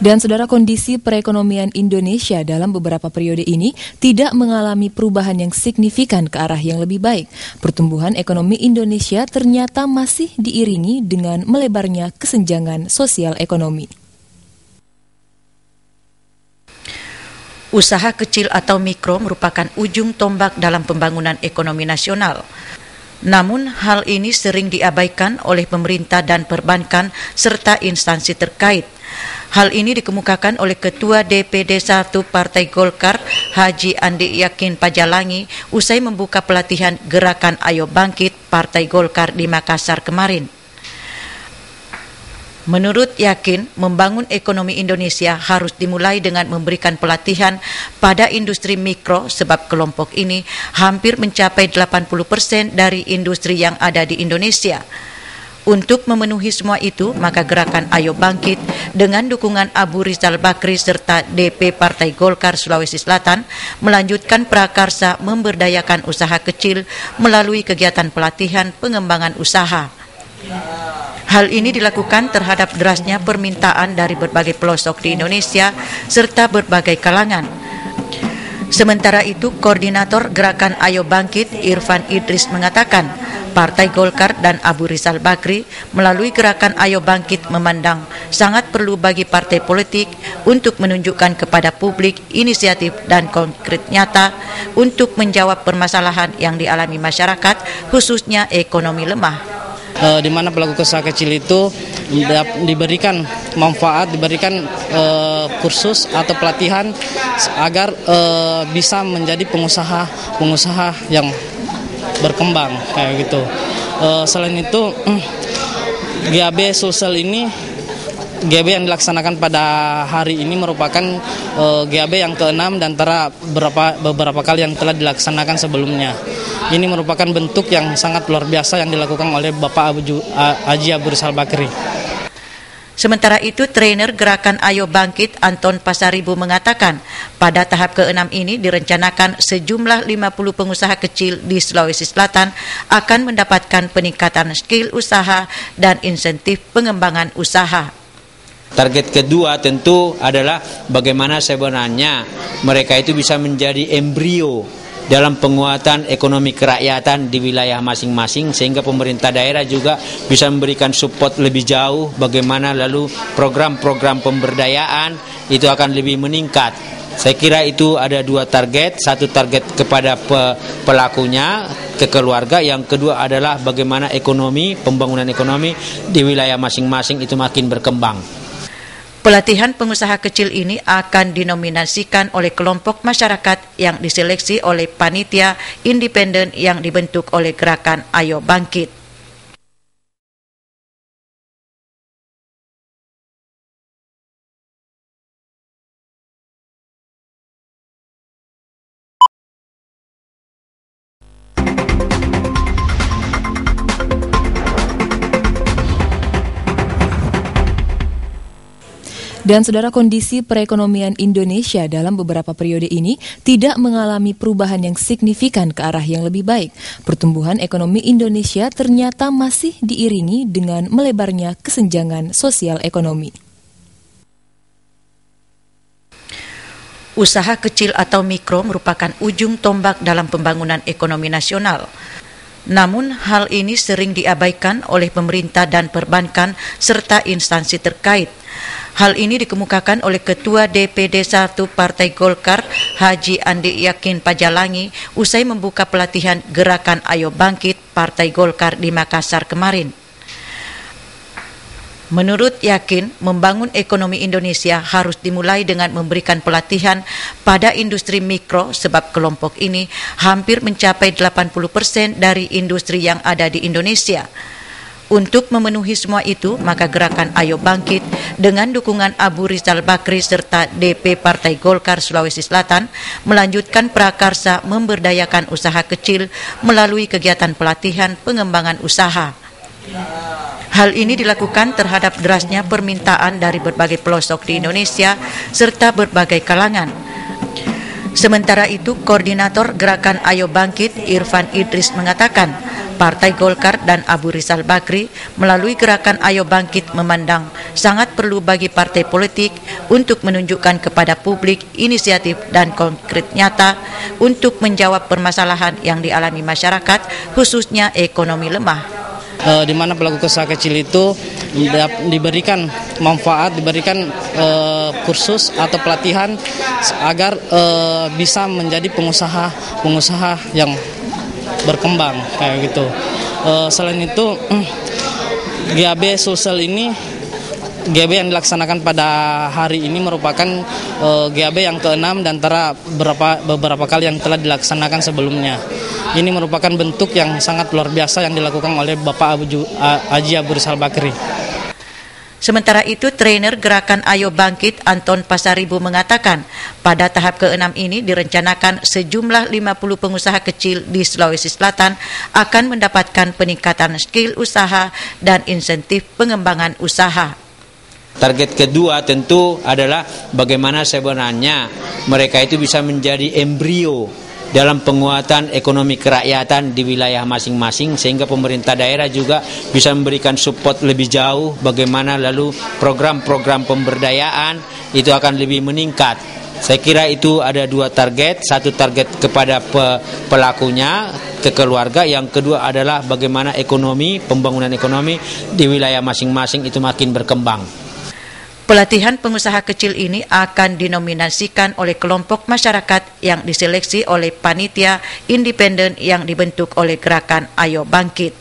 Dan saudara, kondisi perekonomian Indonesia dalam beberapa periode ini tidak mengalami perubahan yang signifikan ke arah yang lebih baik. Pertumbuhan ekonomi Indonesia ternyata masih diiringi dengan melebarnya kesenjangan sosial ekonomi. Usaha kecil atau mikro merupakan ujung tombak dalam pembangunan ekonomi nasional. Namun hal ini sering diabaikan oleh pemerintah dan perbankan serta instansi terkait. Hal ini dikemukakan oleh Ketua DPD 1 Partai Golkar, Haji Andi Yakin Pajalangi, usai membuka pelatihan Gerakan Ayo Bangkit Partai Golkar di Makassar kemarin. Menurut Yakin, membangun ekonomi Indonesia harus dimulai dengan memberikan pelatihan pada industri mikro sebab kelompok ini hampir mencapai 80% dari industri yang ada di Indonesia. Untuk memenuhi semua itu, maka Gerakan Ayo Bangkit dengan dukungan Abu Rizal Bakri serta DP Partai Golkar Sulawesi Selatan melanjutkan prakarsa memberdayakan usaha kecil melalui kegiatan pelatihan pengembangan usaha. Hal ini dilakukan terhadap derasnya permintaan dari berbagai pelosok di Indonesia serta berbagai kalangan. Sementara itu, Koordinator Gerakan Ayo Bangkit Irfan Idris mengatakan, Partai Golkar dan Abu Rizal Bakri melalui Gerakan Ayo Bangkit memandang sangat perlu bagi partai politik untuk menunjukkan kepada publik inisiatif dan konkret nyata untuk menjawab permasalahan yang dialami masyarakat, khususnya ekonomi lemah. Di mana pelaku usaha kecil itu diberikan manfaat, diberikan kursus atau pelatihan agar bisa menjadi pengusaha yang berkembang kayak gitu. Selain itu, GAB Sulsel ini, GAB yang dilaksanakan pada hari ini merupakan GAB yang ke-6 dan beberapa kali yang telah dilaksanakan sebelumnya. Ini merupakan bentuk yang sangat luar biasa yang dilakukan oleh Bapak Haji Abu Rizal Bakri. Sementara itu, trainer Gerakan Ayo Bangkit Anton Pasaribu mengatakan, pada tahap ke-6 ini direncanakan sejumlah 50 pengusaha kecil di Sulawesi Selatan akan mendapatkan peningkatan skill usaha dan insentif pengembangan usaha. Target kedua tentu adalah bagaimana sebenarnya mereka itu bisa menjadi embrio dalam penguatan ekonomi kerakyatan di wilayah masing-masing, sehingga pemerintah daerah juga bisa memberikan support lebih jauh bagaimana lalu program-program pemberdayaan itu akan lebih meningkat. Saya kira itu ada dua target, satu target kepada pelakunya, ke keluarga, yang kedua adalah bagaimana pembangunan ekonomi di wilayah masing-masing itu makin berkembang. Pelatihan pengusaha kecil ini akan dinominasikan oleh kelompok masyarakat yang diseleksi oleh panitia independen yang dibentuk oleh Gerakan Ayo Bangkit. Dan saudara, kondisi perekonomian Indonesia dalam beberapa periode ini tidak mengalami perubahan yang signifikan ke arah yang lebih baik. Pertumbuhan ekonomi Indonesia ternyata masih diiringi dengan melebarnya kesenjangan sosial ekonomi. Usaha kecil atau mikro merupakan ujung tombak dalam pembangunan ekonomi nasional. Namun hal ini sering diabaikan oleh pemerintah dan perbankan serta instansi terkait. Hal ini dikemukakan oleh Ketua DPD 1 Partai Golkar, Haji Andi Yakin Pajalangi, usai membuka pelatihan Gerakan Ayo Bangkit Partai Golkar di Makassar kemarin. Menurut Yakin, membangun ekonomi Indonesia harus dimulai dengan memberikan pelatihan pada industri mikro sebab kelompok ini hampir mencapai 80% dari industri yang ada di Indonesia. Untuk memenuhi semua itu, maka Gerakan Ayo Bangkit dengan dukungan Abu Rizal Bakri serta DP Partai Golkar Sulawesi Selatan melanjutkan prakarsa memberdayakan usaha kecil melalui kegiatan pelatihan pengembangan usaha. Hal ini dilakukan terhadap derasnya permintaan dari berbagai pelosok di Indonesia serta berbagai kalangan. Sementara itu, Koordinator Gerakan Ayo Bangkit Irfan Idris mengatakan, Partai Golkar dan Abu Rizal Bakri melalui Gerakan Ayo Bangkit memandang sangat perlu bagi partai politik untuk menunjukkan kepada publik inisiatif dan konkret nyata untuk menjawab permasalahan yang dialami masyarakat, khususnya ekonomi lemah. Di mana pelaku usaha kecil itu diberikan manfaat, diberikan kursus atau pelatihan agar bisa menjadi pengusaha yang berkembang kayak gitu. Selain itu, GAB Sulsel ini, GAB yang dilaksanakan pada hari ini merupakan GAB yang ke-6 dan antara beberapa kali yang telah dilaksanakan sebelumnya. Ini merupakan bentuk yang sangat luar biasa yang dilakukan oleh Bapak Haji Abu Rizal Bakri. Sementara itu, trainer Gerakan Ayo Bangkit Anton Pasaribu mengatakan, pada tahap ke-6 ini direncanakan sejumlah 50 pengusaha kecil di Sulawesi Selatan akan mendapatkan peningkatan skill usaha dan insentif pengembangan usaha. Target kedua tentu adalah bagaimana sebenarnya mereka itu bisa menjadi embrio dalam penguatan ekonomi kerakyatan di wilayah masing-masing, sehingga pemerintah daerah juga bisa memberikan support lebih jauh bagaimana lalu program-program pemberdayaan itu akan lebih meningkat. Saya kira itu ada dua target, satu target kepada pelakunya, ke keluarga, yang kedua adalah bagaimana ekonomi, pembangunan ekonomi di wilayah masing-masing itu makin berkembang. Pelatihan pengusaha kecil ini akan dinominasikan oleh kelompok masyarakat yang diseleksi oleh panitia independen yang dibentuk oleh Gerakan Ayo Bangkit.